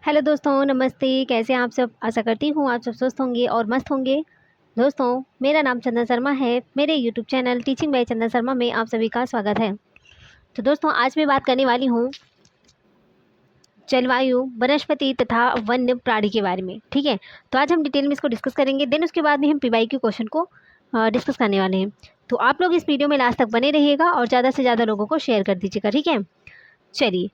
Hello दोस्तों, नमस्ते। कैसे हैं आप सब? आशा करती हूँ आप सब स्वस्थ होंगे और मस्त होंगे। दोस्तों, मेरा नाम चंदन शर्मा है। मेरे यूट्यूब चैनल टीचिंग बाय चंदन शर्मा में आप सभी का स्वागत है। तो दोस्तों, आज मैं बात करने वाली हूँ जलवायु, वनस्पति तथा वन्य प्राणी के बारे में। ठीक है, तो आज हम डिटेल में इसको डिस्कस करेंगे। देन उसके बाद में हम पीवाई के क्वेश्चन को डिस्कस करने वाले हैं। तो आप लोग इस वीडियो में लास्ट तक बने रहिएगा और ज़्यादा से ज़्यादा लोगों को शेयर कर दीजिएगा। ठीक है, चलिए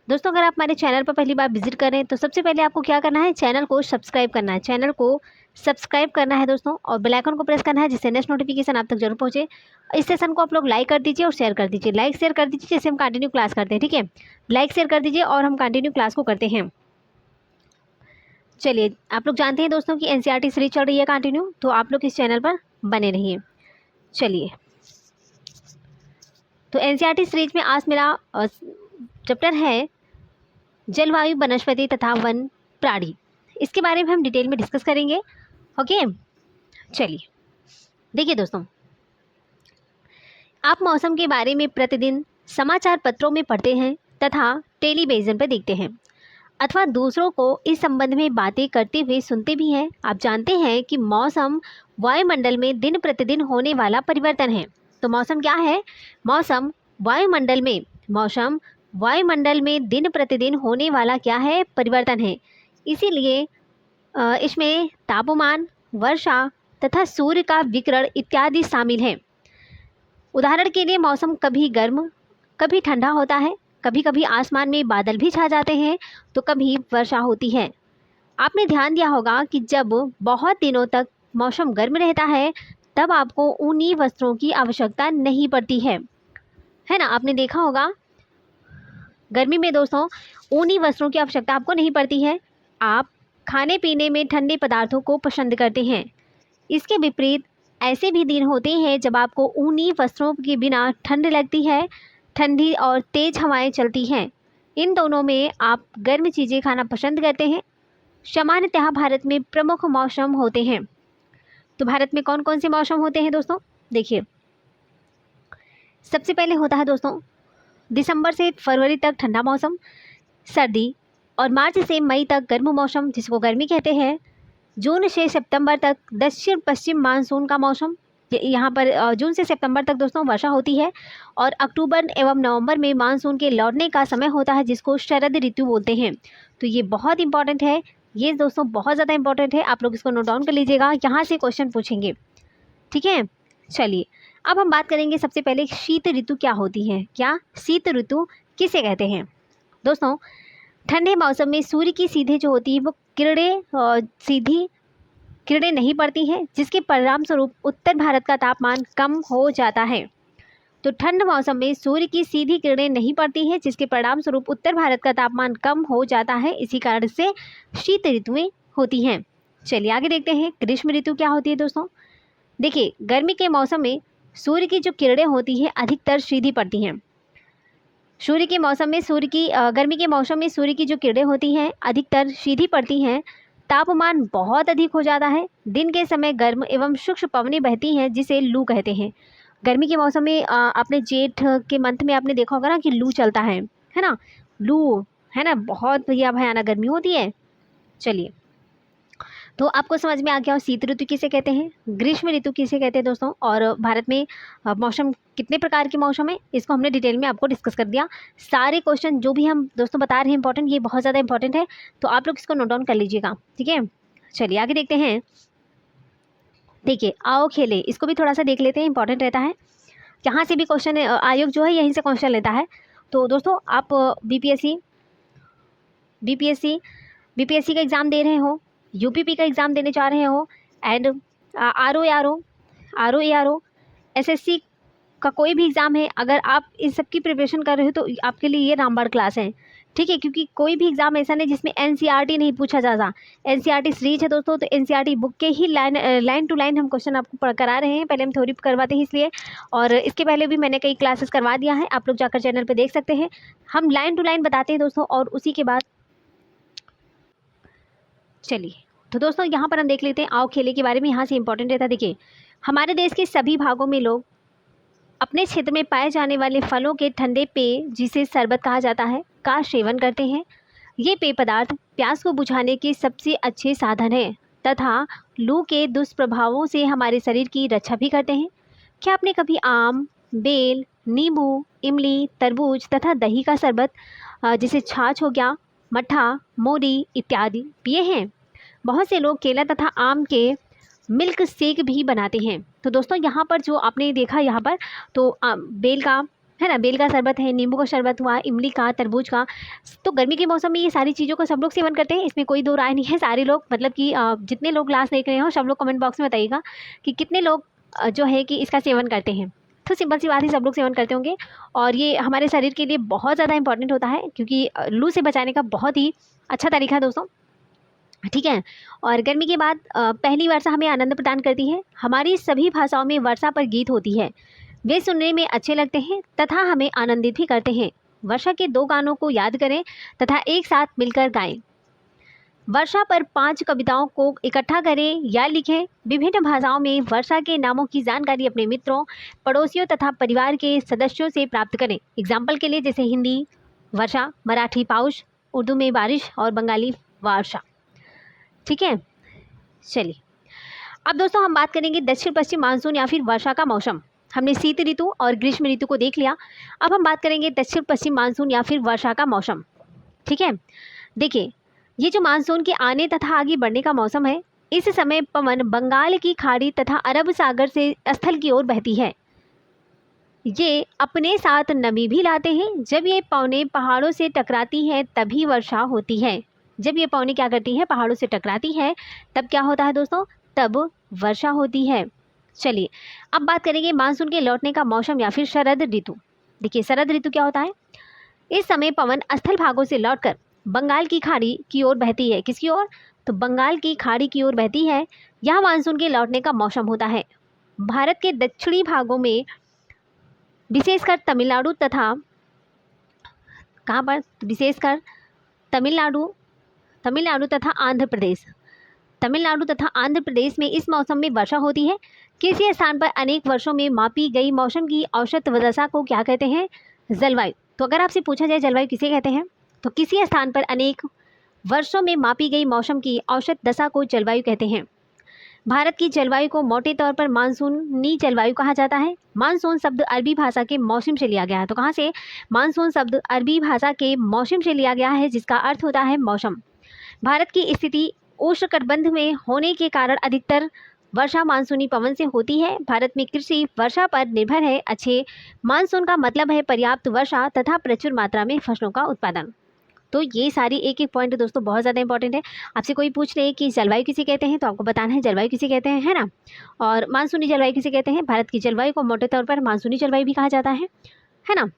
दोस्तों, अगर आप हमारे चैनल पर पहली बार विजिट कर रहे हैं तो सबसे पहले आपको क्या करना है, चैनल को सब्सक्राइब करना है। चैनल को सब्सक्राइब करना है दोस्तों, और बेल आइकन को प्रेस करना है जिससे नेक्स्ट नोटिफिकेशन आप तक जरूर पहुंचे। इस सेशन को आप लोग लाइक कर दीजिए और शेयर कर दीजिए। लाइक शेयर कर दीजिए जैसे हम कंटिन्यू क्लास करते हैं। ठीक है, लाइक शेयर कर दीजिए और हम कंटिन्यू क्लास को करते हैं। चलिए, आप लोग जानते हैं दोस्तों कि एनसीईआरटी सीरीज चल रही है कंटिन्यू, तो आप लोग इस चैनल पर बने रहिए। चलिए, तो एनसीईआरटी सीरीज में आज मेरा चैप्टर है जलवायु, वनस्पति तथा वन प्राणी। इसके बारे में हम डिटेल में डिस्कस करेंगे। ओके, चलिए देखिए दोस्तों, आप मौसम के बारे में प्रतिदिन समाचार पत्रों में पढ़ते हैं तथा टेलीविज़न पर देखते हैं अथवा दूसरों को इस संबंध में बातें करते हुए सुनते भी हैं। आप जानते हैं कि मौसम वायुमंडल में दिन प्रतिदिन होने वाला परिवर्तन है। तो मौसम क्या है? मौसम वायुमंडल में दिन प्रतिदिन होने वाला क्या है? परिवर्तन है। इसीलिए इसमें तापमान, वर्षा तथा सूर्य का विकिरण इत्यादि शामिल है। उदाहरण के लिए मौसम कभी गर्म कभी ठंडा होता है, कभी कभी आसमान में बादल भी छा जाते हैं, तो कभी वर्षा होती है। आपने ध्यान दिया होगा कि जब बहुत दिनों तक मौसम गर्म रहता है तब आपको ऊनी वस्त्रों की आवश्यकता नहीं पड़ती है ना? आपने देखा होगा गर्मी में दोस्तों ऊनी वस्त्रों की आवश्यकता आपको नहीं पड़ती है। आप खाने पीने में ठंडे पदार्थों को पसंद करते हैं। इसके विपरीत ऐसे भी दिन होते हैं जब आपको ऊनी वस्त्रों के बिना ठंड लगती है, ठंडी और तेज़ हवाएं चलती हैं। इन दोनों में आप गर्म चीज़ें खाना पसंद करते हैं। सामान्यतः भारत में प्रमुख मौसम होते हैं। तो भारत में कौन कौन से मौसम होते हैं दोस्तों? देखिए, सबसे पहले होता है दोस्तों दिसंबर से फरवरी तक ठंडा मौसम, सर्दी, और मार्च से मई तक गर्म मौसम जिसको गर्मी कहते हैं। जून से सितंबर तक दक्षिण पश्चिम मानसून का मौसम। यहाँ पर जून से सितंबर तक दोस्तों वर्षा होती है, और अक्टूबर एवं नवंबर में मानसून के लौटने का समय होता है जिसको शरद ऋतु बोलते हैं। तो ये बहुत इंपॉर्टेंट है, ये दोस्तों बहुत ज़्यादा इंपॉर्टेंट है। आप लोग इसको नोट डाउन कर लीजिएगा, यहाँ से क्वेश्चन पूछेंगे। ठीक है, चलिए अब हम बात करेंगे सबसे पहले शीत ऋतु क्या होती है। क्या शीत ऋतु किसे कहते हैं? दोस्तों, ठंडे मौसम में सूर्य की सीधे जो होती है वो सीधी किरणें नहीं पड़ती हैं, जिसके परिणाम स्वरूप उत्तर भारत का तापमान कम हो जाता है। तो ठंड मौसम में सूर्य की सीधी किरणें नहीं पड़ती हैं, जिसके परिणाम स्वरूप उत्तर भारत का तापमान कम हो जाता है। इसी कारण से शीत ऋतुएं होती हैं। चलिए आगे देखते हैं ग्रीष्म ऋतु क्या होती है दोस्तों। देखिए, गर्मी के मौसम में सूर्य की जो किरणें होती हैं अधिकतर सीधी पड़ती हैं। गर्मी के मौसम में सूर्य की जो किरणें होती हैं अधिकतर सीधी पड़ती हैं। तापमान बहुत अधिक हो जाता है। दिन के समय गर्म एवं शुष्क पवनें बहती हैं जिसे लू कहते हैं। गर्मी के मौसम में आपने जेठ के मंथ में आपने देखा होगा ना कि लू चलता है ना? लू है ना, बहुत भयानक गर्मी होती है। चलिए, तो आपको समझ में आ गया शीत ऋतु किसे कहते हैं, ग्रीष्म ऋतु किसे कहते हैं दोस्तों, और भारत में मौसम कितने प्रकार के मौसम है इसको हमने डिटेल में आपको डिस्कस कर दिया। सारे क्वेश्चन जो भी हम दोस्तों बता रहे हैं इंपॉर्टेंट, ये बहुत ज़्यादा इंपॉर्टेंट है, तो आप लोग इसको नोट डाउन कर लीजिएगा। ठीक है, चलिए आगे देखते हैं। देखिए, आओ खेले, इसको भी थोड़ा सा देख लेते हैं, इंपॉर्टेंट रहता है। यहाँ से भी क्वेश्चन आयोग जो है यहीं से क्वेश्चन लेता है। तो दोस्तों, आप बीपीएससी का एग्ज़ाम दे रहे हो, यूपीपी का एग्ज़ाम देने जा रहे हो, एंड आरओ एसएससी का कोई भी एग्ज़ाम है, अगर आप इन सब की प्रिपरेशन कर रहे हो तो आपके लिए ये रामबाण क्लास है। ठीक है, क्योंकि कोई भी एग्ज़ाम ऐसा नहीं जिसमें एनसीईआरटी नहीं पूछा जाता। एनसीईआरटी सीरीज है दोस्तों, तो एनसीईआरटी बुक के ही लाइन टू लाइन हम क्वेश्चन आपको करा रहे हैं। पहले हम थ्योरी करवाते हैं इसलिए, और इसके पहले भी मैंने कई क्लासेस करवा दिया है, आप लोग जाकर चैनल पर देख सकते हैं। हम लाइन टू लाइन बताते हैं दोस्तों, और उसी के बाद चलिए, तो दोस्तों यहाँ पर हम देख लेते हैं आओ खेले के बारे में। यहाँ से इंपॉर्टेंट रहता है। देखिए, हमारे देश के सभी भागों में लोग अपने क्षेत्र में पाए जाने वाले फलों के ठंडे पेय जिसे शरबत कहा जाता है का सेवन करते हैं। ये पेय पदार्थ प्यास को बुझाने के सबसे अच्छे साधन हैं तथा लू के दुष्प्रभावों से हमारे शरीर की रक्षा भी करते हैं। क्या आपने कभी आम, बेल, नींबू, इमली, तरबूज तथा दही का शरबत जैसे छाछ हो गया, मट्ठा, मोरी इत्यादि पिए हैं? बहुत से लोग केला तथा आम के मिल्क शेक भी बनाते हैं। तो दोस्तों यहाँ पर जो आपने देखा यहाँ पर तो बेल का है ना, बेल का शरबत है, नींबू का शरबत हुआ, इमली का, तरबूज का। तो गर्मी के मौसम में ये सारी चीज़ों का सब लोग सेवन करते हैं, इसमें कोई दो राय नहीं है। सारे लोग मतलब कि जितने लोग क्लास देख रहे हो सब लोग कमेंट बॉक्स में बताइएगा कि कितने लोग जो है कि इसका सेवन करते हैं। तो सिंपल सी बात है, सब लोग सेवन करते होंगे और ये हमारे शरीर के लिए बहुत ज़्यादा इंपॉर्टेंट होता है क्योंकि लू से बचाने का बहुत ही अच्छा तरीका है दोस्तों, ठीक है। और गर्मी के बाद पहली वर्षा हमें आनंद प्रदान करती है। हमारी सभी भाषाओं में वर्षा पर गीत होती है, वे सुनने में अच्छे लगते हैं तथा हमें आनंदित भी करते हैं। वर्षा के 2 गानों को याद करें तथा एक साथ मिलकर गाएं। वर्षा पर 5 कविताओं को इकट्ठा करें या लिखें। विभिन्न भाषाओं में वर्षा के नामों की जानकारी अपने मित्रों, पड़ोसियों तथा परिवार के सदस्यों से प्राप्त करें। एग्जाम्पल के लिए जैसे हिंदी वर्षा, मराठी पाउश, उर्दू में बारिश और बंगाली वर्षा, ठीक है। चलिए अब दोस्तों हम बात करेंगे दक्षिण पश्चिम मानसून या फिर वर्षा का मौसम। हमने शीत ऋतु और ग्रीष्म ऋतु को देख लिया, अब हम बात करेंगे दक्षिण पश्चिम मानसून या फिर वर्षा का मौसम, ठीक है। देखिए ये जो मानसून के आने तथा आगे बढ़ने का मौसम है, इस समय पवन बंगाल की खाड़ी तथा अरब सागर से स्थल की ओर बहती है। ये अपने साथ नमी भी लाते हैं। जब ये पवनें पहाड़ों से टकराती हैं तभी वर्षा होती है। जब ये पवनें क्या करती हैं, पहाड़ों से टकराती है, तब क्या होता है दोस्तों, तब वर्षा होती है। चलिए अब बात करेंगे मानसून के लौटने का मौसम या फिर शरद ऋतु। देखिए शरद ऋतु क्या होता है, इस समय पवन स्थल भागों से लौटकर बंगाल की खाड़ी की ओर बहती है। किसकी ओर, तो बंगाल की खाड़ी की ओर बहती है। यह मानसून के लौटने का मौसम होता है। भारत के दक्षिणी भागों में विशेषकर तमिलनाडु तथा कहाँ पर, विशेषकर तमिलनाडु तथा आंध्र प्रदेश, तमिलनाडु तथा आंध्र प्रदेश में इस मौसम में वर्षा होती है। किसी स्थान पर अनेक वर्षों में मापी गई मौसम की औसत दशा को क्या कहते हैं, जलवायु। तो अगर आपसे पूछा जाए जलवायु किसे कहते हैं, तो किसी स्थान पर अनेक वर्षों में मापी गई मौसम की औसत दशा को जलवायु कहते हैं। भारत की जलवायु को मोटे तौर पर मानसूनी जलवायु कहा जाता है। मानसून शब्द अरबी भाषा के मौसम से लिया गया है। तो कहाँ से, मानसून शब्द अरबी भाषा के मौसम से लिया गया है जिसका अर्थ होता है मौसम। भारत की स्थिति उष्णकटिबंध में होने के कारण अधिकतर वर्षा मानसूनी पवन से होती है। भारत में कृषि वर्षा पर निर्भर है। अच्छे मानसून का मतलब है पर्याप्त वर्षा तथा प्रचुर मात्रा में फसलों का उत्पादन। तो ये सारी एक एक पॉइंट दोस्तों बहुत ज़्यादा इंपॉर्टेंट है। आपसे कोई पूछ रहे कि जलवायु किसे कहते हैं, तो आपको बताना है जलवायु किसे कहते हैं, है ना। और मानसूनी जलवायु किसे कहते हैं, भारत की जलवायु को मोटे तौर पर मानसूनी जलवायु भी कहा जाता है ना।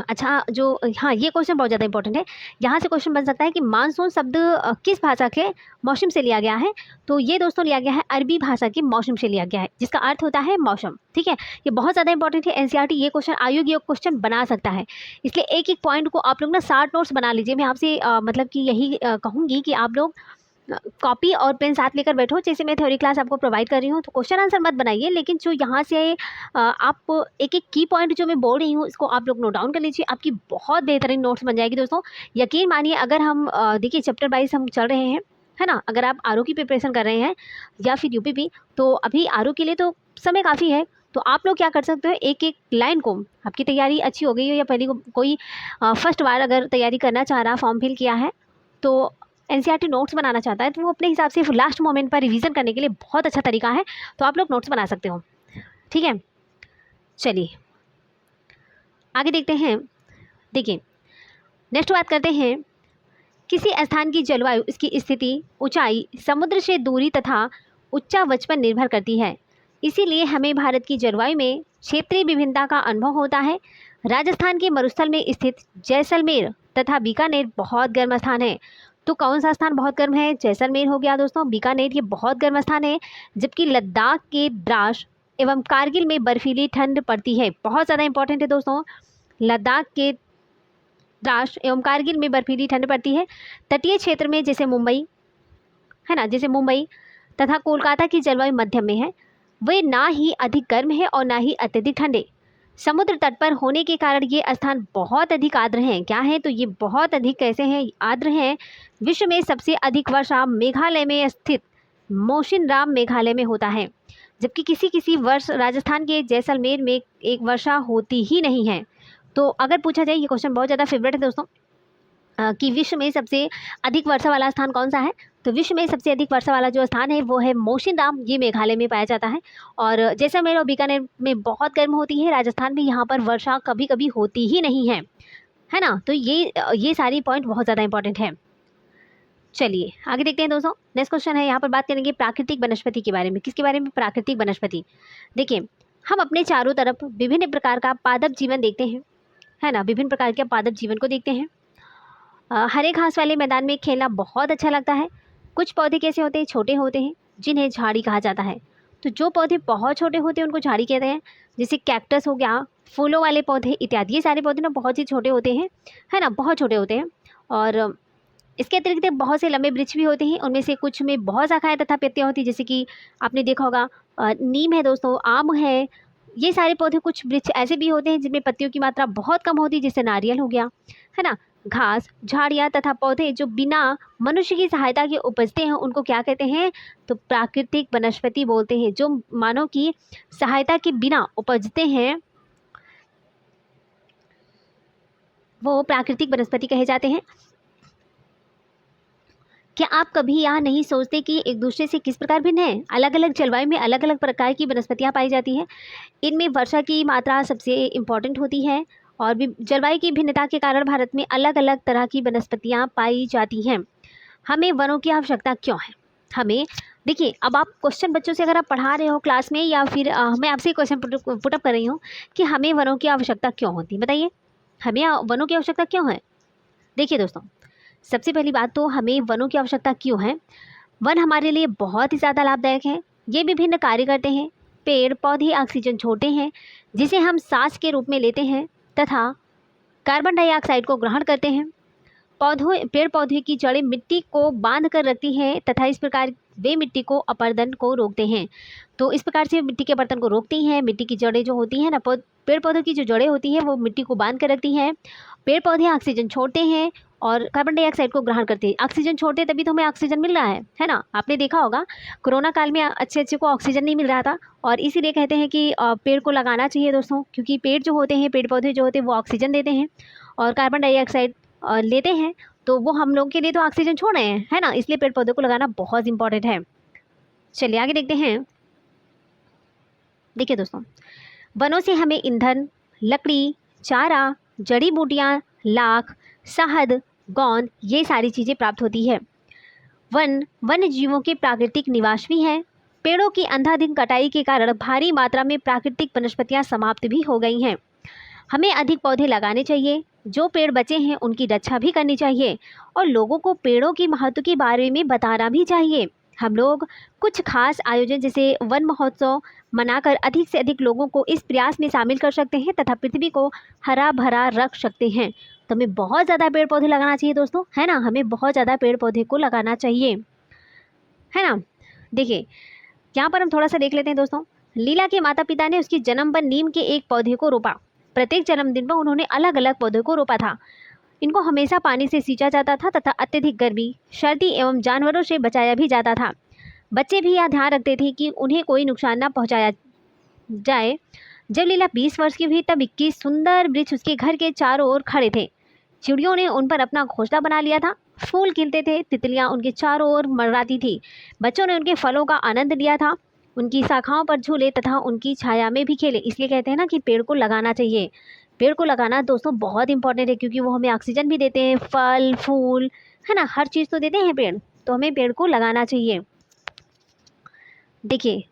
अच्छा जो हाँ ये क्वेश्चन बहुत ज़्यादा इंपॉर्टेंट है। यहाँ से क्वेश्चन बन सकता है कि मानसून शब्द किस भाषा के मौसम से लिया गया है, तो ये दोस्तों लिया गया है अरबी भाषा के मौसम से लिया गया है जिसका अर्थ होता है मौसम, ठीक है। ये बहुत ज़्यादा इंपॉर्टेंट है। एनसीईआरटी ये क्वेश्चन, आयोग ये क्वेश्चन बना सकता है, इसलिए एक एक पॉइंट को आप लोग ना 60 नोट्स बना लीजिए। मैं आपसे मतलब कि यही कहूँगी कि आप लोग कॉपी और पेन साथ लेकर बैठो। जैसे मैं थ्योरी क्लास आपको प्रोवाइड कर रही हूँ तो क्वेश्चन आंसर मत बनाइए, लेकिन जो यहाँ से आप एक एक की पॉइंट जो मैं बोल रही हूँ इसको आप लोग नोट डाउन कर लीजिए। आपकी बहुत बेहतरीन नोट्स बन जाएगी दोस्तों। यकीन मानिए अगर हम देखिए चैप्टर वाइज हम चल रहे हैं, है ना। अगर आप आरओ की प्रिपरेशन कर रहे हैं या फिर यूपीपी, तो अभी आरओ के लिए तो समय काफ़ी है। तो आप लोग क्या कर सकते हो, एक एक लाइन को, आपकी तैयारी अच्छी हो गई हो या पहले कोई फर्स्ट बार अगर तैयारी करना चाह रहा, फॉर्म फिल किया है तो एनसीईआरटी नोट्स बनाना चाहता है, तो वो अपने हिसाब से लास्ट मोमेंट पर रिवीजन करने के लिए बहुत अच्छा तरीका है। तो आप लोग नोट्स बना सकते हो, ठीक है। चलिए आगे देखते हैं। देखिए नेक्स्ट बात करते हैं, किसी स्थान की जलवायु इसकी स्थिति, ऊंचाई, समुद्र से दूरी तथा उच्चावच पर निर्भर करती है। इसीलिए हमें भारत की जलवायु में क्षेत्रीय विभिन्नता का अनुभव होता है। राजस्थान के मरुस्थल में स्थित जैसलमेर तथा बीकानेर बहुत गर्म स्थान है। तो कौन सा स्थान बहुत गर्म है, जैसलमेर हो गया दोस्तों, बीकानेर ये बहुत गर्म स्थान है। जबकि लद्दाख के द्रास एवं कारगिल में बर्फीली ठंड पड़ती है। बहुत ज़्यादा इंपॉर्टेंट है दोस्तों, लद्दाख के द्रास एवं कारगिल में बर्फीली ठंड पड़ती है। तटीय क्षेत्र में जैसे मुंबई, है ना, जैसे मुंबई तथा कोलकाता की जलवायु मध्यम में है। वे ना ही अधिक गर्म है और ना ही अत्यधिक ठंडे। समुद्र तट पर होने के कारण ये स्थान बहुत अधिक आर्द्र हैं। क्या है? तो ये बहुत अधिक कैसे हैं? आर्द्र हैं। विश्व में सबसे अधिक वर्षा मेघालय में स्थित मोशिनराम मेघालय में होता है, जबकि किसी किसी वर्ष राजस्थान के जैसलमेर में एक वर्षा होती ही नहीं है। तो अगर पूछा जाए, ये क्वेश्चन बहुत ज़्यादा फेवरेट है दोस्तों, कि विश्व में सबसे अधिक वर्षा वाला स्थान कौन सा है? तो विश्व में सबसे अधिक वर्षा वाला जो स्थान है वो है मोशिनराम, ये मेघालय में पाया जाता है। और जैसलमेर और बीकानेर में बहुत गर्म होती है, राजस्थान में यहाँ पर वर्षा कभी कभी होती ही नहीं है ना। तो ये सारी पॉइंट बहुत ज़्यादा इंपॉर्टेंट है। चलिए आगे देखते हैं दोस्तों। नेक्स्ट क्वेश्चन है, यहाँ पर बात करेंगे प्राकृतिक वनस्पति के बारे में। किसके बारे में? प्राकृतिक वनस्पति। देखिए, हम अपने चारों तरफ विभिन्न प्रकार का पादप जीवन देखते हैं, है ना। विभिन्न प्रकार के पादप जीवन को देखते हैं। हरे घास वाले मैदान में खेलना बहुत अच्छा लगता है। कुछ पौधे कैसे होते हैं? छोटे होते हैं, जिन्हें झाड़ी कहा जाता है। तो जो पौधे बहुत छोटे होते हैं उनको झाड़ी कहते हैं, जैसे कैक्टस हो गया, फूलों वाले पौधे इत्यादि। ये सारे पौधे ना बहुत ही छोटे होते हैं, है ना, बहुत छोटे होते हैं। और इसके अतिरिक्त बहुत से लंबे वृक्ष भी होते हैं, उनमें से कुछ में बहुत शाखाएं तथा पत्तियां होती हैं, जैसे कि आपने देखा होगा नीम है दोस्तों, आम है। ये सारे पौधे, कुछ वृक्ष ऐसे भी होते हैं जिनमें पत्तियों की मात्रा बहुत कम होती है, जैसे नारियल हो गया, है ना। घास, झाड़ियाँ तथा पौधे जो बिना मनुष्य की सहायता के उपजते हैं उनको क्या कहते हैं? तो प्राकृतिक वनस्पति बोलते हैं। जो मानव की सहायता के बिना उपजते हैं वो प्राकृतिक वनस्पति कहे जाते हैं। क्या आप कभी यह नहीं सोचते कि एक दूसरे से किस प्रकार भिन्न है? अलग अलग जलवायु में अलग अलग प्रकार की वनस्पतियाँ पाई जाती हैं। इनमें वर्षा की मात्रा सबसे इम्पॉर्टेंट होती है, और भी जलवायु की भिन्नता के कारण भारत में अलग अलग तरह की वनस्पतियाँ पाई जाती हैं। हमें वनों की आवश्यकता क्यों है? हमें देखिए, अब आप क्वेश्चन बच्चों से अगर आप पढ़ा रहे हो क्लास में, या फिर मैं आपसे क्वेश्चन पुटअप कर रही हूँ कि हमें वनों की आवश्यकता क्यों होती है, बताइए हमें वनों की आवश्यकता क्यों है? देखिए दोस्तों, सबसे पहली बात तो हमें वनों की आवश्यकता क्यों है? वन हमारे लिए बहुत ही ज़्यादा लाभदायक है। ये विभिन्न कार्य करते हैं। पेड़ पौधे ऑक्सीजन छोड़ते हैं, जिसे हम सांस के रूप में लेते हैं, तथा कार्बन डाइऑक्साइड को ग्रहण करते हैं। पेड़ पौधे की जड़ें मिट्टी को बांध कर रखती हैं, तथा इस प्रकार वे मिट्टी को अपरदन को रोकते हैं। तो इस प्रकार से मिट्टी के अपरदन को रोकती हैं। मिट्टी की जड़ें जो होती हैं ना, पेड़ पौधों की जो जड़ें होती हैं वो मिट्टी को बांध कर रखती हैं। पेड़ पौधे ऑक्सीजन छोड़ते हैं और कार्बन डाइऑक्साइड को ग्रहण करते हैं। ऑक्सीजन छोड़ते तभी तो हमें ऑक्सीजन मिल रहा है ना। आपने देखा होगा कोरोना काल में अच्छे को ऑक्सीजन नहीं मिल रहा था, और इसीलिए कहते हैं कि पेड़ को लगाना चाहिए दोस्तों, क्योंकि पेड़ जो होते हैं, पेड़ पौधे जो होते हैं वो ऑक्सीजन देते हैं और कार्बन डाइऑक्साइड लेते हैं। तो वो हम लोग के लिए तो ऑक्सीजन छोड़ रहे हैं, है ना, इसलिए पेड़ पौधों को लगाना बहुत इंपॉर्टेंट है। चलिए आगे देखते हैं। देखिए दोस्तों, वनों से हमें ईंधन, लकड़ी, चारा, जड़ी बूटियाँ, लाख, शहद, गोंद, ये सारी चीज़ें प्राप्त होती है। वन्य जीवों के प्राकृतिक निवास भी हैं। पेड़ों की अंधाधुंध कटाई के कारण भारी मात्रा में प्राकृतिक वनस्पतियाँ समाप्त भी हो गई हैं। हमें अधिक पौधे लगाने चाहिए। जो पेड़ बचे हैं उनकी रक्षा भी करनी चाहिए, और लोगों को पेड़ों की महत्व के बारे में बताना भी चाहिए। हम लोग कुछ खास आयोजन जैसे वन महोत्सव मनाकर अधिक से अधिक लोगों को इस प्रयास में शामिल कर सकते हैं, तथा पृथ्वी को हरा भरा रख सकते हैं। तो हमें बहुत ज़्यादा पेड़ पौधे लगाना चाहिए दोस्तों, है ना। हमें बहुत ज़्यादा पेड़ पौधे को लगाना चाहिए, है ना। देखिए, यहाँ पर हम थोड़ा सा देख लेते हैं दोस्तों। लीला के माता पिता ने उसके जन्म पर नीम के एक पौधे को रोपा। प्रत्येक जन्मदिन पर उन्होंने अलग अलग पौधों को रोपा था। इनको हमेशा पानी से सींचा जाता था, तथा अत्यधिक गर्मी, सर्दी एवं जानवरों से बचाया भी जाता था। बच्चे भी यह ध्यान रखते थे कि उन्हें कोई नुकसान न पहुंचाया जाए। जब लीला 20 वर्ष की हुई तब 21 सुंदर वृक्ष उसके घर के चारों ओर खड़े थे। चिड़ियों ने उन पर अपना घोंसला बना लिया था। फूल खिलते थे, तितलियां उनके चारों ओर मंडराती थी। बच्चों ने उनके फलों का आनंद लिया था, उनकी शाखाओं पर झूले तथा उनकी छाया में भी खेले। इसलिए कहते हैं ना कि पेड़ को लगाना चाहिए। पेड़ को लगाना दोस्तों बहुत इंपॉर्टेंट है, क्योंकि वो हमें ऑक्सीजन भी देते हैं, फल फूल, है ना, हर चीज़ तो देते हैं पेड़। तो हमें पेड़ को लगाना चाहिए। देखिए,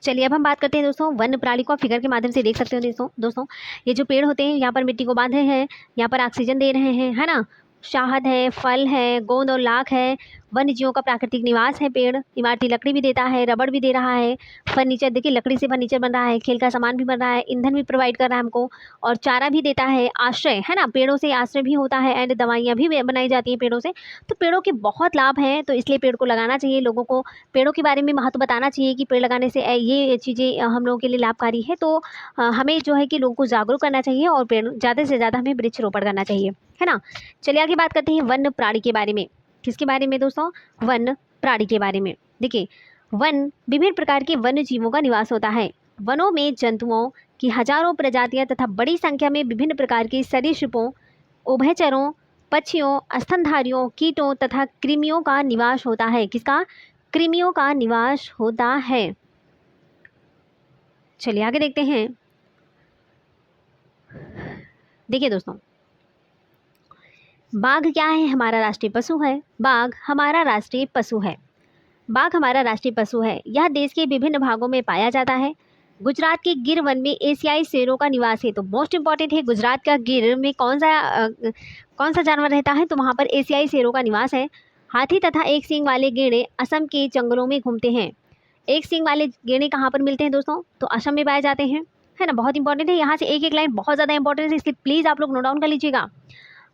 चलिए अब हम बात करते हैं दोस्तों वन्य प्राणी को। आप फिगर के माध्यम से देख सकते हो दोस्तों ये जो पेड़ होते हैं यहाँ पर मिट्टी को बांधे हैं, यहाँ पर ऑक्सीजन दे रहे हैं, है ना। शहद है, फल है, गोंद और लाख है, वन्य जीवों का प्राकृतिक निवास है पेड़। इमारती लकड़ी भी देता है, रबड़ भी दे रहा है, फर्नीचर, देखिए लकड़ी से फर्नीचर बन रहा है, खेल का सामान भी बन रहा है, ईंधन भी प्रोवाइड कर रहा है हमको, और चारा भी देता है, आश्रय है ना, पेड़ों से आश्रय भी होता है, एंड दवाइयाँ भी बनाई जाती हैं पेड़ों से। तो पेड़ों के बहुत लाभ हैं, तो इसलिए पेड़ को लगाना चाहिए। लोगों को पेड़ों के बारे में महत्व बताना चाहिए कि पेड़ लगाने से ये चीज़ें हम लोगों के लिए लाभकारी है। तो हमें जो है कि लोगों को जागरूक करना चाहिए और पेड़ ज़्यादा से ज़्यादा हमें वृक्षारोपण करना चाहिए, है ना। चलिए आगे बात करते हैं वन्य प्राणी के बारे में। किसके बारे में दोस्तों? वन्य प्राणी के बारे में। देखिए, वन विभिन्न प्रकार के वन्य जीवों का निवास होता है। वनों में जंतुओं की हजारों प्रजातियां तथा बड़ी संख्या में विभिन्न प्रकार के सरीसृपों, उभयचरों, पक्षियों, स्तनधारियों, कीटों तथा कृमियों का निवास होता है। किसका? कृमियों का निवास होता है। चलिए आगे देखते हैं। देखिए दोस्तों, बाघ क्या है? हमारा राष्ट्रीय पशु है। बाघ हमारा राष्ट्रीय पशु है। बाघ हमारा राष्ट्रीय पशु है। यह देश के विभिन्न भागों में पाया जाता है। गुजरात के गिर वन में एशियाई शेरों का निवास है। तो मोस्ट इंपॉर्टेंट है, गुजरात का गिर में कौन सा जानवर रहता है? तो वहाँ पर एशियाई शेरों का निवास है। हाथी तथा एक सींग वाले गेंडे असम के जंगलों में घूमते हैं। एक सींग वाले गेंडे कहाँ पर मिलते हैं दोस्तों? तो असम में पाए जाते हैं, है ना। बहुत इंपॉर्टेंट है, यहाँ से एक एक लाइन बहुत ज़्यादा इंपॉर्टेंट है, इसलिए प्लीज़ आप लोग नोट डाउन कर लीजिएगा।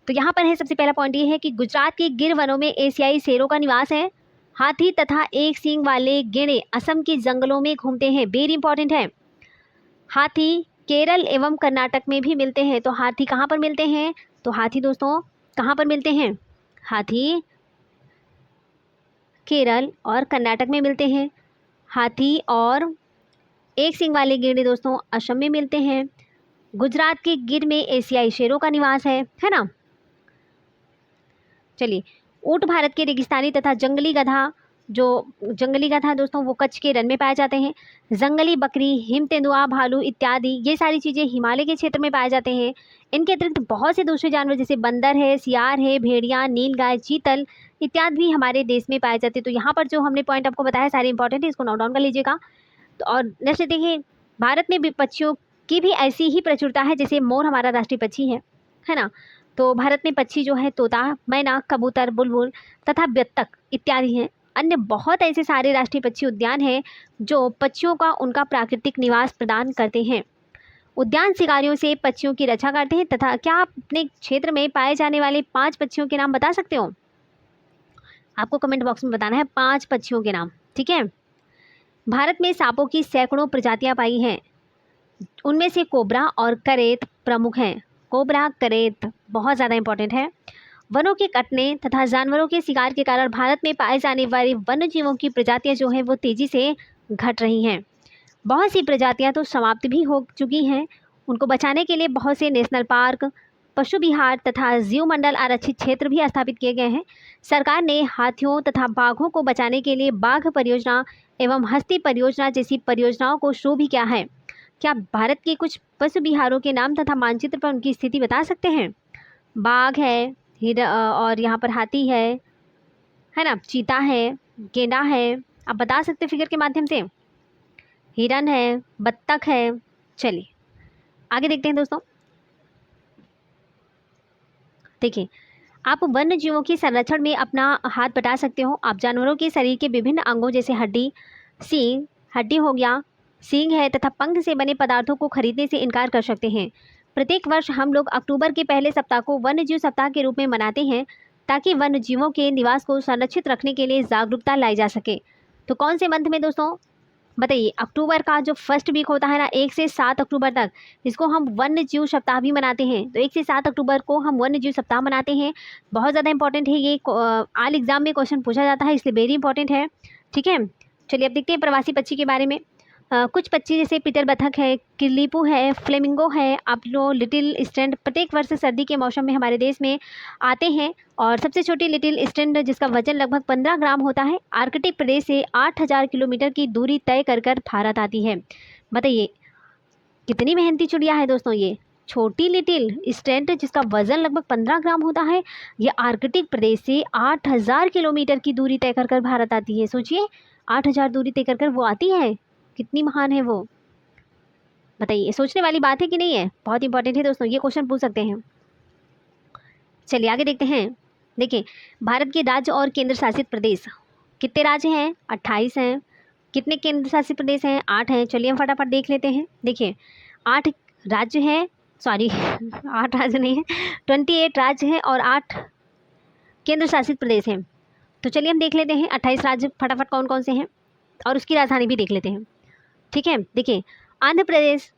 तो यहाँ पर है, सबसे पहला पॉइंट ये है कि गुजरात के गिर वनों में एशियाई शेरों का निवास है। हाथी तथा एक सींग वाले गेंडे असम के जंगलों में घूमते हैं। वेरी इंपॉर्टेंट है। हाथी केरल एवं कर्नाटक में भी मिलते हैं। तो हाथी कहाँ पर मिलते हैं? तो हाथी दोस्तों कहाँ पर मिलते हैं? हाथी केरल और कर्नाटक में मिलते हैं। हाथी और एक सींग वाले गेंडे दोस्तों असम में मिलते हैं। गुजरात के गिर में एशियाई शेरों का निवास है ना। चलिए, ऊंट भारत के रेगिस्तानी तथा जंगली गधा, जो जंगली गधा दोस्तों वो कच्छ के रण में पाए जाते हैं। जंगली बकरी, हिम तेंदुआ, भालू इत्यादि ये सारी चीज़ें हिमालय के क्षेत्र में पाए जाते हैं। इनके अतिरिक्त बहुत से दूसरे जानवर जैसे बंदर है, सियार है, भेड़िया, नीलगाय, चीतल इत्यादि भी हमारे देश में पाए जाते हैं। तो यहाँ पर जो हमने पॉइंट आपको बताया सारे इंपॉर्टेंट है, इसको नोट डाउन कर लीजिएगा। तो और नेक्स्ट देखिए, भारत में भी पक्षियों की भी ऐसी ही प्रचुरता है जैसे मोर हमारा राष्ट्रीय पक्षी है ना। तो भारत में पक्षी जो है तोता, मैना, कबूतर, बुलबुल तथा बत्तख इत्यादि हैं। अन्य बहुत ऐसे सारे राष्ट्रीय पक्षी उद्यान हैं जो पक्षियों का उनका प्राकृतिक निवास प्रदान करते हैं। उद्यान शिकारियों से पक्षियों की रक्षा करते हैं। तथा क्या आप अपने क्षेत्र में पाए जाने वाले 5 पक्षियों के नाम बता सकते हो? आपको कमेंट बॉक्स में बताना है 5 पक्षियों के नाम, ठीक है। भारत में सांपों की सैकड़ों प्रजातियां पाई हैं। उनमें से कोबरा और करेत प्रमुख हैं। कोबरा, करेत बहुत ज़्यादा इंपॉर्टेंट है। वनों के कटने तथा जानवरों के शिकार के कारण भारत में पाए जाने वाले वन्य जीवों की प्रजातियां जो हैं वो तेज़ी से घट रही हैं। बहुत सी प्रजातियां तो समाप्त भी हो चुकी हैं। उनको बचाने के लिए बहुत से नेशनल पार्क, पशु विहार तथा जीव मंडल आरक्षित क्षेत्र भी स्थापित किए गए हैं। सरकार ने हाथियों तथा बाघों को बचाने के लिए बाघ परियोजना एवं हस्ती परियोजना जैसी परियोजनाओं को शुरू भी किया है। क्या भारत के कुछ पशु विहारों के नाम तथा मानचित्र पर उनकी स्थिति बता सकते हैं? बाघ है, और यहाँ पर हाथी है ना, चीता है, गेंडा है, आप बता सकते हैं फिगर के माध्यम से। हिरन है, बत्तख है। चलिए आगे देखते हैं दोस्तों। देखिए, आप वन्य जीवों के संरक्षण में अपना हाथ बटा सकते हो। आप जानवरों के शरीर के विभिन्न अंगों जैसे हड्डी, सींग, हड्डी हो गया, सींग है तथा पंख से बने पदार्थों को खरीदने से इनकार कर सकते हैं। प्रत्येक वर्ष हम लोग अक्टूबर के पहले सप्ताह को वन्य जीव सप्ताह के रूप में मनाते हैं ताकि वन्य जीवों के निवास को संरक्षित रखने के लिए जागरूकता लाई जा सके। तो कौन से मंथ में दोस्तों बताइए? अक्टूबर का जो फर्स्ट वीक होता है ना, 1 से 7 अक्टूबर तक, इसको हम वन्य जीव सप्ताह भी मनाते हैं। तो 1 से 7 अक्टूबर को हम वन्य जीव सप्ताह मनाते हैं। बहुत ज़्यादा इंपॉर्टेंट है ये, आल एग्जाम में क्वेश्चन पूछा जाता है, इसलिए वेरी इंपॉर्टेंट है, ठीक है। चलिए अब देखते हैं प्रवासी पक्षी के बारे में। कुछ पक्षी जैसे पीटर बतख है, किरलीपू है, फ्लेमिंगो है, आपलो, लिटिल स्टैंड प्रत्येक वर्ष सर्दी के मौसम में हमारे देश में आते हैं। और सबसे छोटी लिटिल स्टैंड जिसका वजन लगभग 15 ग्राम होता है, आर्कटिक प्रदेश से 8000 किलोमीटर की दूरी तय कर भारत आती है। बताइए कितनी मेहनती चिड़िया है दोस्तों ये। छोटी लिटिल स्टैंड जिसका वजन लगभग 15 ग्राम होता है, ये आर्कटिक प्रदेश से 8000 किलोमीटर की दूरी तय कर भारत आती है। सोचिए 8000 दूरी तय कर वो आती है, कितनी महान है वो। बताइए, सोचने वाली बात है कि नहीं है? बहुत इंपॉर्टेंट है दोस्तों, ये क्वेश्चन पूछ सकते हैं। चलिए आगे देखते हैं। देखिए, भारत के राज्य और केंद्र शासित प्रदेश कितने राज्य हैं? 28 हैं। कितने केंद्र शासित प्रदेश हैं? 8 हैं। चलिए हम फटाफट देख लेते हैं। देखिए 8 राज्य हैं, सॉरी 8 राज्य नहीं है, 28 राज्य हैं और 8 केंद्र शासित प्रदेश हैं। तो चलिए हम देख लेते हैं 28 राज्य फटाफट कौन कौन से हैं और उसकी राजधानी भी देख लेते हैं। ठीक है, देखिए आंध्र प्रदेश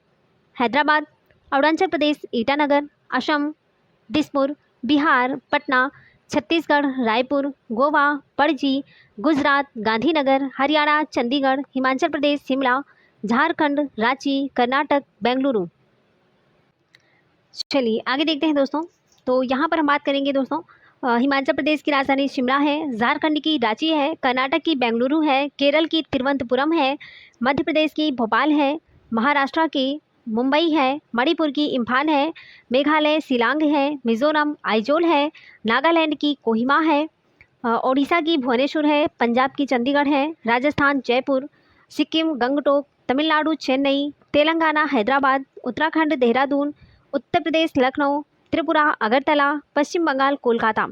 हैदराबाद, अरुणाचल प्रदेश ईटानगर, असम दिसपुर, बिहार पटना, छत्तीसगढ़ रायपुर, गोवा पणजी, गुजरात गांधीनगर, हरियाणा चंडीगढ़, हिमाचल प्रदेश शिमला, झारखंड रांची, कर्नाटक बेंगलुरु। चलिए आगे देखते हैं दोस्तों। तो यहाँ पर हम बात करेंगे दोस्तों, हिमाचल प्रदेश की राजधानी शिमला है, झारखंड की रांची है, कर्नाटक की बेंगलुरु है, केरल की तिरुवनंतपुरम है, मध्य प्रदेश की भोपाल है, महाराष्ट्र की मुंबई है, मणिपुर की इम्फाल है, मेघालय शिलांग है, मिजोरम आइजोल है, नागालैंड की कोहिमा है, ओडिशा की भुवनेश्वर है, पंजाब की चंडीगढ़ है, राजस्थान जयपुर, सिक्किम गंगटोक, तमिलनाडु चेन्नई, तेलंगाना हैदराबाद, उत्तराखंड देहरादून, उत्तर प्रदेश लखनऊ, त्रिपुरा अगरतला, पश्चिम बंगाल कोलकाता।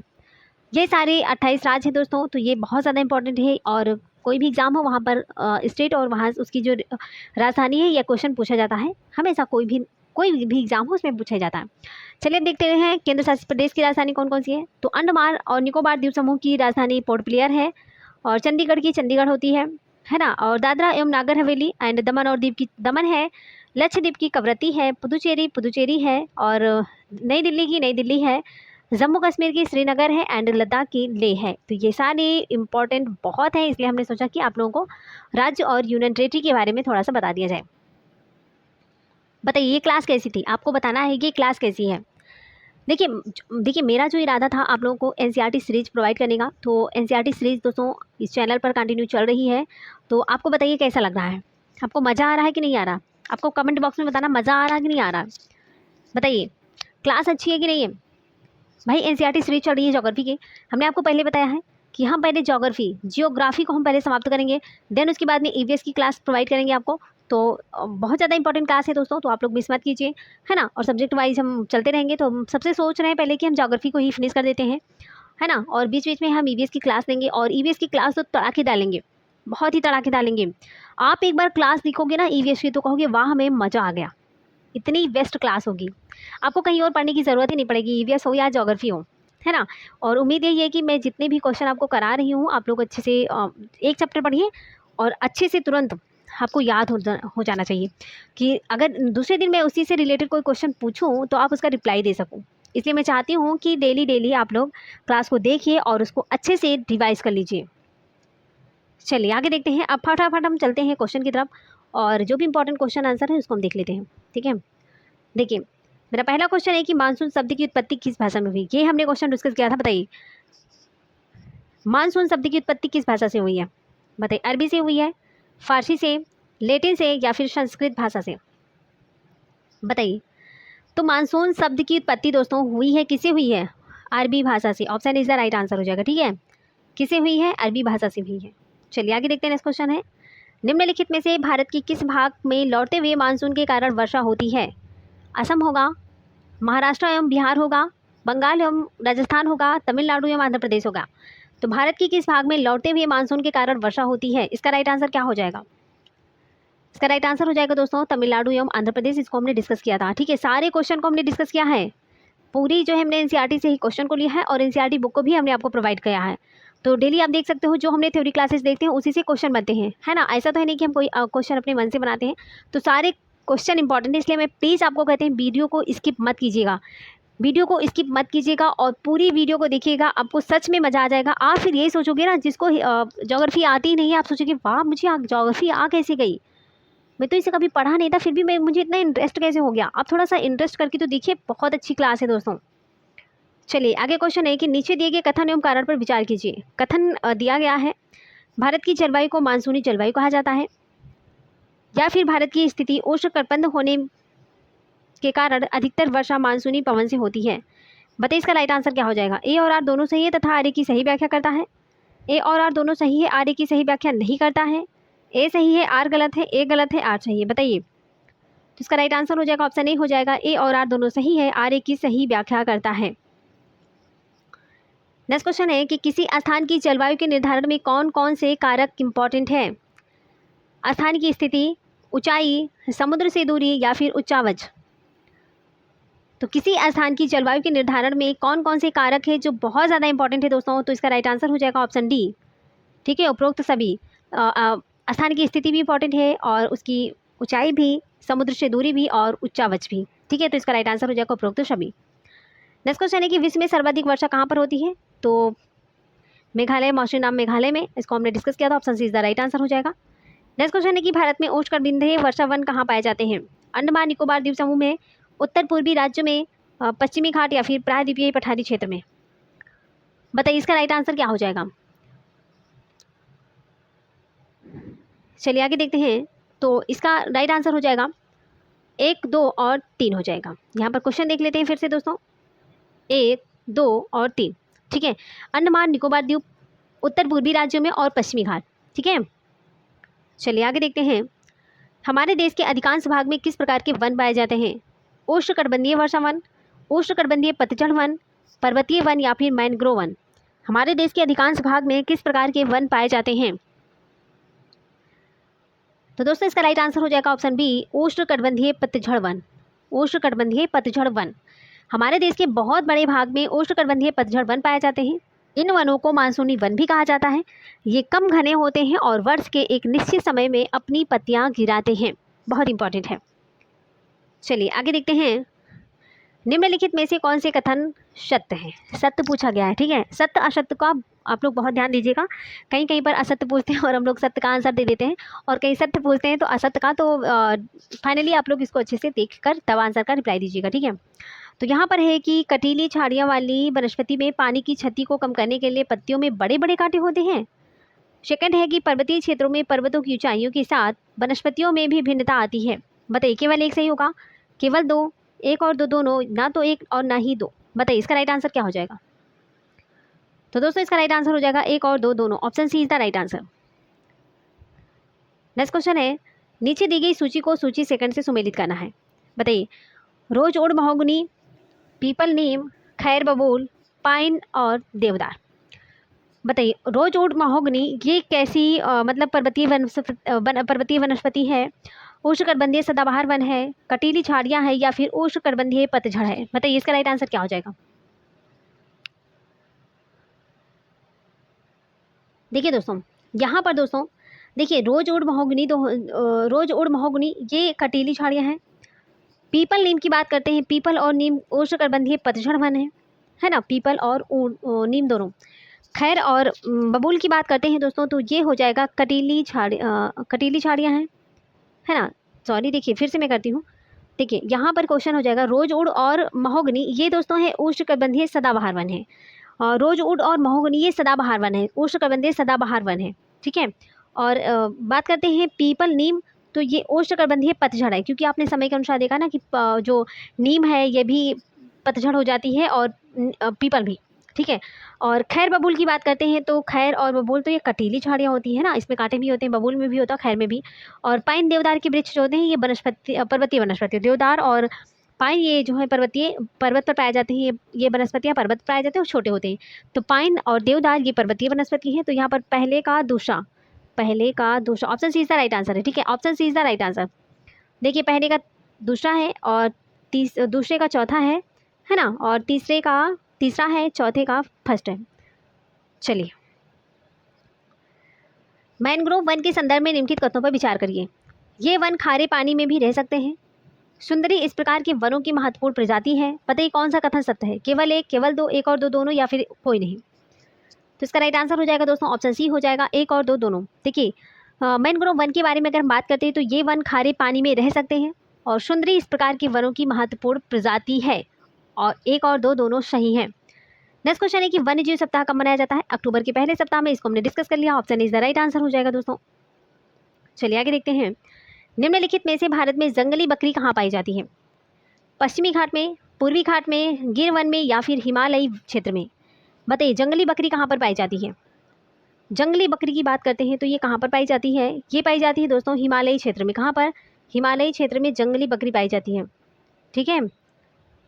ये सारे 28 राज्य हैं दोस्तों। तो ये बहुत ज़्यादा इंपॉर्टेंट है और कोई भी एग्ज़ाम हो वहाँ पर स्टेट और वहाँ उसकी जो राजधानी है यह क्वेश्चन पूछा जाता है हमेशा, कोई भी एग्ज़ाम हो उसमें पूछा जाता है। चलिए देखते हैं केंद्र शासित प्रदेश की राजधानी कौन कौन सी है। तो अंडमान और निकोबार द्वीप समूह की राजधानी पोर्ट ब्लेयर है और चंडीगढ़ की चंडीगढ़ होती है ना। और दादरा एवं नागर हवेली एंड दमन और दीव की दमन है, लक्षद्वीप की कवरत्ती है, पुदुचेरी है और नई दिल्ली की नई दिल्ली है, जम्मू कश्मीर की श्रीनगर है एंड लद्दाख की लेह है। तो ये सारे इंपॉर्टेंट बहुत हैं, इसलिए हमने सोचा कि आप लोगों को राज्य और यूनियन टेरिटरी के बारे में थोड़ा सा बता दिया जाए। बताइए ये क्लास कैसी थी, आपको बताना है कि क्लास कैसी है। देखिए मेरा जो इरादा था आप लोगों को एनसीईआरटी सीरीज प्रोवाइड करने का। तो एनसीईआरटी सीरीज दोस्तों इस चैनल पर कंटिन्यू चल रही है। तो आपको बताइए कैसा लग रहा है, आपको मज़ा आ रहा है कि नहीं आ रहा? आपको कमेंट बॉक्स में बताना मज़ा आ रहा है कि नहीं आ रहा। बताइए क्लास अच्छी है कि नहीं है। भाई एनसीईआरटी सीरीज चल रही है ज्योग्राफी की। हमने आपको पहले बताया है कि हम पहले जियोग्राफी को हम पहले समाप्त करेंगे, देन उसके बाद में ईवीएस की क्लास प्रोवाइड करेंगे आपको। तो बहुत ज़्यादा इंपॉर्टेंट क्लास है दोस्तों, तो आप लोग मिस मत कीजिए, है ना। और सब्जेक्ट वाइज हम चलते रहेंगे। तो हम सबसे सोच रहे हैं पहले कि हम ज्योग्राफी को ही फिनिश कर देते हैं, है ना। और बीच बीच में हम ईवीएस की क्लास देंगे और ईवीएस की क्लास तो तड़ाके डालेंगे, बहुत ही तड़ाके डालेंगे। आप एक बार क्लास देखोगे ना ईवीएस की तो कहोगे वाह हमें मज़ा आ गया, इतनी बेस्ट क्लास होगी, आपको कहीं और पढ़ने की ज़रूरत ही नहीं पड़ेगी, ईवीएस हो या ज्योग्राफी हो, है ना। और उम्मीद यही है कि मैं जितने भी क्वेश्चन आपको करा रही हूँ आप लोग अच्छे से एक चैप्टर पढ़िए और अच्छे से तुरंत आपको याद हो जाना चाहिए कि अगर दूसरे दिन मैं उसी से रिलेटेड कोई क्वेश्चन पूछूं तो आप उसका रिप्लाई दे सकूं। इसलिए मैं चाहती हूं कि डेली आप लोग क्लास को देखिए और उसको अच्छे से रिवाइज कर लीजिए। चलिए आगे देखते हैं। अब फटाफट हम चलते हैं क्वेश्चन की तरफ और जो भी इंपॉर्टेंट क्वेश्चन आंसर है उसको हम देख लेते हैं। ठीक है, देखिए मेरा पहला क्वेश्चन है कि मानसून शब्द की उत्पत्ति किस भाषा में हुई। ये हमने क्वेश्चन डिस्कस किया था। बताइए मानसून शब्द की उत्पत्ति किस भाषा से हुई है। बताइए अरबी से हुई है, फारसी से, लैटिन से या फिर संस्कृत भाषा से। बताइए तो मानसून शब्द की उत्पत्ति दोस्तों हुई है, किससे हुई है? अरबी भाषा से। Option is the right answer हो जाएगा। ठीक है, किससे हुई है? अरबी भाषा से हुई है। चलिए आगे देखते हैं। नेक्स्ट क्वेश्चन है निम्नलिखित में से भारत के किस भाग में लौटते हुए मानसून के कारण वर्षा होती है। असम होगा, महाराष्ट्र एवं बिहार होगा, बंगाल एवं राजस्थान होगा, तमिलनाडु एवं आंध्र प्रदेश होगा। तो भारत के किस भाग में लौटते हुए मानसून के कारण वर्षा होती है, इसका राइट आंसर क्या हो जाएगा? इसका राइट आंसर हो जाएगा दोस्तों तमिलनाडु एवं आंध्र प्रदेश। इसको हमने डिस्कस किया था। ठीक है, सारे क्वेश्चन को हमने डिस्कस किया है, पूरी जो है हमने एनसीईआरटी से ही क्वेश्चन को लिया है और एनसीईआरटी बुक को भी हमने आपको प्रोवाइड किया है। तो डेली आप देख सकते हो जो हमने थ्योरी क्लासेस देखते हैं उसी से क्वेश्चन बनते हैं, है ना। ऐसा तो है नहीं कि हम कोई क्वेश्चन अपने मन से बनाते हैं। तो सारे क्वेश्चन इंपॉर्टेंट है, इसलिए मैं प्लीज़ आपको कहते हैं वीडियो को स्किप मत कीजिएगा, वीडियो को स्किप मत कीजिएगा और पूरी वीडियो को देखिएगा, आपको सच में मज़ा आ जाएगा। आप फिर यही सोचोगे ना, जिसको ज्योग्राफी आती ही नहीं है, आप सोचोगे वाह मुझे ज्योग्राफी आ कैसे गई, मैं तो इसे कभी पढ़ा नहीं था फिर भी मुझे इतना इंटरेस्ट कैसे हो गया। आप थोड़ा सा इंटरेस्ट करके तो देखिए, बहुत अच्छी क्लास है दोस्तों। चलिए आगे क्वेश्चन है कि नीचे दिए गए कथन एवं कारण पर विचार कीजिए। कथन दिया गया है भारत की जलवायु को मानसूनी जलवायु कहा जाता है, या फिर भारत की स्थिति उष्णकटिबंध होने के कारण अधिकतर वर्षा मानसूनी पवन से होती है। बताइए इसका राइट आंसर क्या हो जाएगा? ए और आर दोनों सही है तथा आर ए की सही व्याख्या करता है। ए और आर दोनों सही है, आर ए की सही व्याख्या नहीं करता है। ए सही है, आर गलत है, ए गलत है, आर सही है। बताइए तो इसका राइट आंसर हो जाएगा ऑप्शन ए हो जाएगा। ए और आर दोनों सही है, आर ए की सही व्याख्या करता है। नेक्स्ट क्वेश्चन है कि किसी स्थान की जलवायु के निर्धारण में कौन कौन से कारक इम्पॉर्टेंट है? स्थान की स्थिति, ऊंचाई, समुद्र से दूरी या फिर उच्चावच। तो किसी स्थान की जलवायु के निर्धारण में कौन कौन से कारक है जो बहुत ज़्यादा इंपॉर्टेंट है दोस्तों? तो इसका राइट आंसर हो जाएगा ऑप्शन डी। ठीक है, उपरोक्त सभी स्थान की स्थिति भी इंपॉर्टेंट है और उसकी ऊंचाई भी, समुद्र से दूरी भी और उच्चावच भी। ठीक है, तो इसका राइट आंसर हो जाएगा उपरोक्त सभी। नेक्स्ट क्वेश्चन है कि विश्व में सर्वाधिक वर्षा कहाँ पर होती है? तो मेघालय, मौसम नाम मेघालय में, इसको हमने डिस्कस किया था, option C is the right answer हो जाएगा। नेक्स्ट क्वेश्चन है कि भारत में उष्णकटिबंधीय वर्षा वन कहाँ पाए जाते हैं? अंडमान निकोबार द्वीप समूह में, उत्तर पूर्वी राज्यों में, पश्चिमी घाट या फिर प्रायद्वीपीय पठारी क्षेत्र में। बताइए इसका राइट आंसर क्या हो जाएगा? चलिए आगे देखते हैं। तो इसका राइट आंसर हो जाएगा 1, 2 और 3 हो जाएगा। यहाँ पर क्वेश्चन देख लेते हैं फिर से दोस्तों, 1, 2 और 3। ठीक है, अंडमान निकोबार द्वीप, उत्तर पूर्वी राज्यों में और पश्चिमी घाट। ठीक है, चलिए आगे देखते हैं। हमारे देश के अधिकांश भाग में किस प्रकार के वन पाए जाते हैं? उष्णकटिबंधीय वर्षा वन, उष्णकटिबंधीय पतझड़ वन, पर्वतीय वन या फिर मैंग्रोव वन। हमारे देश के अधिकांश भाग में किस प्रकार के वन पाए जाते हैं? तो दोस्तों इसका राइट आंसर हो जाएगा ऑप्शन बी, उष्णकटिबंधीय पतझड़ वन। उष्णकटिबंधीय पतझड़ वन। हमारे देश के बहुत बड़े भाग में उष्णकटिबंधीय पतझड़ वन पाए जाते हैं। इन वनों को मानसूनी वन भी कहा जाता है। ये कम घने होते हैं और वर्ष के एक निश्चित समय में अपनी पत्तियां गिराते हैं। बहुत इंपॉर्टेंट है। चलिए आगे देखते हैं। निम्नलिखित में से कौन से कथन सत्य है? सत्य पूछा गया है। ठीक है, सत्य असत्य का आप लोग बहुत ध्यान दीजिएगा। कहीं कहीं पर असत्य पूछते हैं और हम लोग सत्य का आंसर दे देते हैं, और कहीं सत्य पूछते हैं तो असत्य का। तो फाइनली आप लोग इसको अच्छे से देखकर तब आंसर का रिप्लाई दीजिएगा। ठीक है, तो यहाँ पर है कि कटीली झाड़ियाँ वाली वनस्पति में पानी की क्षति को कम करने के लिए पत्तियों में बड़े बड़े कांटे होते हैं। सेकंड है कि पर्वतीय क्षेत्रों में पर्वतों की ऊंचाइयों के साथ वनस्पतियों में भी भिन्नता आती है। बताइए केवल एक सही होगा, केवल दो, एक और दो, दोनों, ना तो एक और ना ही दो। बताइए इसका राइट आंसर क्या हो जाएगा? तो दोस्तों इसका राइट आंसर हो जाएगा एक और दो, दोनों। Option C is the right answer. Next question है, नीचे दी गई सूची को सूची सेकंड से सुमेलित करना है। बताइए रोज वुड, महोगनी, पीपल, नीम, खैर, बबूल, पाइन और देवदार। बताइए रोज वुड, महोगनी ये कैसी मतलब पर्वतीय वनस्पति है, उष्णकटिबंधीय सदाबहार वन है, कटीली झाड़ियाँ है या फिर उष्णकटिबंधीय पतझड़ है? बताइए इसका राइट आंसर क्या हो जाएगा? देखिए दोस्तों, यहाँ पर दोस्तों देखिए रोज वुड महोगनी ये कटीली झाड़ियाँ हैं। पीपल नीम की बात करते हैं, पीपल और नीम उष्णकटिबंधीय पतझड़ वन है ना, पीपल और नीम दोनों। खैर और बबूल की बात करते हैं दोस्तों, तो ये हो जाएगा कटीली झाड़ियाँ हैं, है ना। सॉरी, देखिए फिर से मैं करती हूँ। देखिए यहाँ पर क्वेश्चन हो जाएगा रोजवुड और महोगनी ये दोस्तों है उष्णकटिबंधीय सदाबहार वन है। और रोजवुड और महोगनी ये सदाबहार वन है, उष्णकटिबंधीय सदाबहार वन है। ठीक है, और बात करते हैं पीपल, नीम, तो ये उष्णकटिबंधीय पतझड़ है, क्योंकि आपने समय के अनुसार देखा ना कि जो नीम है ये भी पतझड़ हो जाती है और पीपल भी। ठीक है, और खैर बबूल की बात करते हैं तो खैर और बबूल तो ये कटीली झाड़ियाँ होती है ना, इसमें कांटे भी होते हैं, बबूल में भी होता है, खैर में भी। और पाइन देवदार के वृक्ष जो होते हैं ये पर्वतीय वनस्पति, देवदार और पाइन ये जो है पर्वत पर पाए जाते हैं। ये वनस्पतियाँ पर्वत पर पाए जाते हैं और छोटे होते हैं। तो पाइन और देवदार ये पर्वतीय वनस्पति है। तो यहाँ पर पहले का दूसरा option C is the right answer है। ठीक है, option C is the right answer. देखिए पहले का दूसरा है और दूसरे का चौथा है ना, और तीसरे का तीसरा है, चौथे का फर्स्ट है। चलिए मैनग्रोव वन के संदर्भ में निम्नलिखित कथनों पर विचार करिए। ये वन खारे पानी में भी रह सकते हैं। सुंदरी इस प्रकार के वनों की महत्वपूर्ण प्रजाति है। बताइए कौन सा कथन सत्य है? केवल एक, केवल दो, एक और दो, दोनों या फिर कोई नहीं? तो इसका राइट आंसर हो जाएगा दोस्तों ऑप्शन सी हो जाएगा, एक और दो, दोनों। देखिए मैनग्रोव वन के बारे में अगर हम बात करते हैं तो ये वन खारे पानी में रह सकते हैं और सुंदरी इस प्रकार के वनों की महत्वपूर्ण प्रजाति है, और एक और दो, दोनों सही हैं। नेक्स्ट क्वेश्चन है कि वन्य जीव सप्ताह कब मनाया जाता है? अक्टूबर के पहले सप्ताह में। इसको हमने डिस्कस कर लिया, option is the right answer हो जाएगा दोस्तों। चलिए आगे देखते हैं। निम्नलिखित में से भारत में जंगली बकरी कहाँ पाई जाती है? पश्चिमी घाट में, पूर्वी घाट में, गिर वन में या फिर हिमालयी क्षेत्र में? बताइए जंगली बकरी कहाँ पर पाई जाती है? जंगली बकरी की बात करते हैं तो ये कहाँ पर पाई जाती है? ये पाई जाती है दोस्तों हिमालयी क्षेत्र में। कहाँ पर? हिमालयी क्षेत्र में जंगली बकरी पाई जाती है। ठीक है,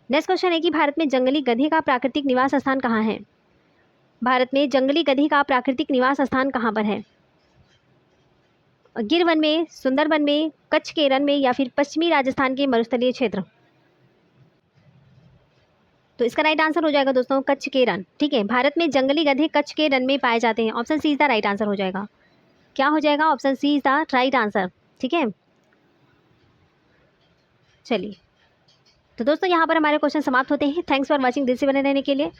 नेक्स्ट क्वेश्चन है कि भारत में जंगली गधे का प्राकृतिक निवास स्थान कहाँ है? भारत में जंगली गधे का प्राकृतिक निवास स्थान कहाँ पर है? गिर वन में, सुंदरबन में, कच्छ के रण में या फिर पश्चिमी राजस्थान के मरुस्थलीय क्षेत्र? तो इसका राइट आंसर हो जाएगा दोस्तों कच्छ के रण। ठीक है, भारत में जंगली गधे कच्छ के रण में पाए जाते हैं। Option C is the right answer हो जाएगा। क्या हो जाएगा? Option C is the right answer. ठीक है, चलिए तो दोस्तों यहाँ पर हमारे क्वेश्चन समाप्त होते हैं। थैंक्स फॉर वाचिंग, दिल से बने रहने के लिए।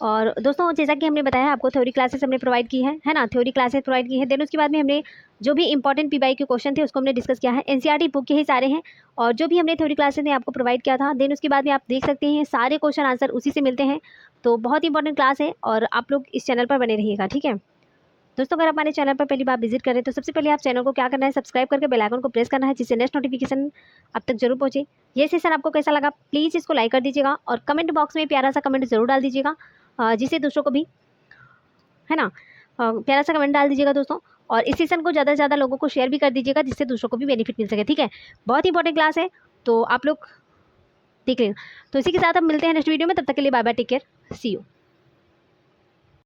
और दोस्तों जैसा कि हमने बताया आपको थ्योरी क्लासेस हमने प्रोवाइड की है ना, थ्योरी क्लासेस प्रोवाइड की है। देन उसके बाद में हमने जो भी इंपॉर्टेंट पीवाई के क्वेश्चन थे उसको हमने डिस्कस किया है। एनसीईआरटी बुक के ही सारे हैं और जो भी हमने थ्योरी क्लासेस ने आपको प्रोवाइड किया था, देन उसके बाद में आप देख सकते हैं सारे क्वेश्चन आंसर उसी से मिलते हैं। तो बहुत इंपॉर्टेंट क्लास है और आप लोग इस चैनल पर बने रहिएगा। ठीक है दोस्तों, अगर आप हमारे चैनल पर पहली बार विजिट करें तो सबसे पहले आप चैनल को क्या करना है, सब्सक्राइब करके बेल आइकन को प्रेस करना है, जिससे नेक्स्ट नोटिफिकेशन आप तक जरूर पहुंचे। ये सेशन आपको कैसा लगा प्लीज़ इसको लाइक कर दीजिएगा और कमेंट बॉक्स में प्यारा सा कमेंट जरूर डाल दीजिएगा, जिससे दूसरों को भी, है ना, प्यारा सा कमेंट डाल दीजिएगा दोस्तों। और इस सेशन को ज़्यादा से ज़्यादा लोगों को शेयर भी कर दीजिएगा, जिससे दूसरों को भी बेनिफिट मिल सके। ठीक है, बहुत इंपॉर्टेंट क्लास है तो आप लोग देख लें। तो इसी के साथ हम मिलते हैं नेक्स्ट वीडियो में, तब तक के लिए bye bye, take care, see you.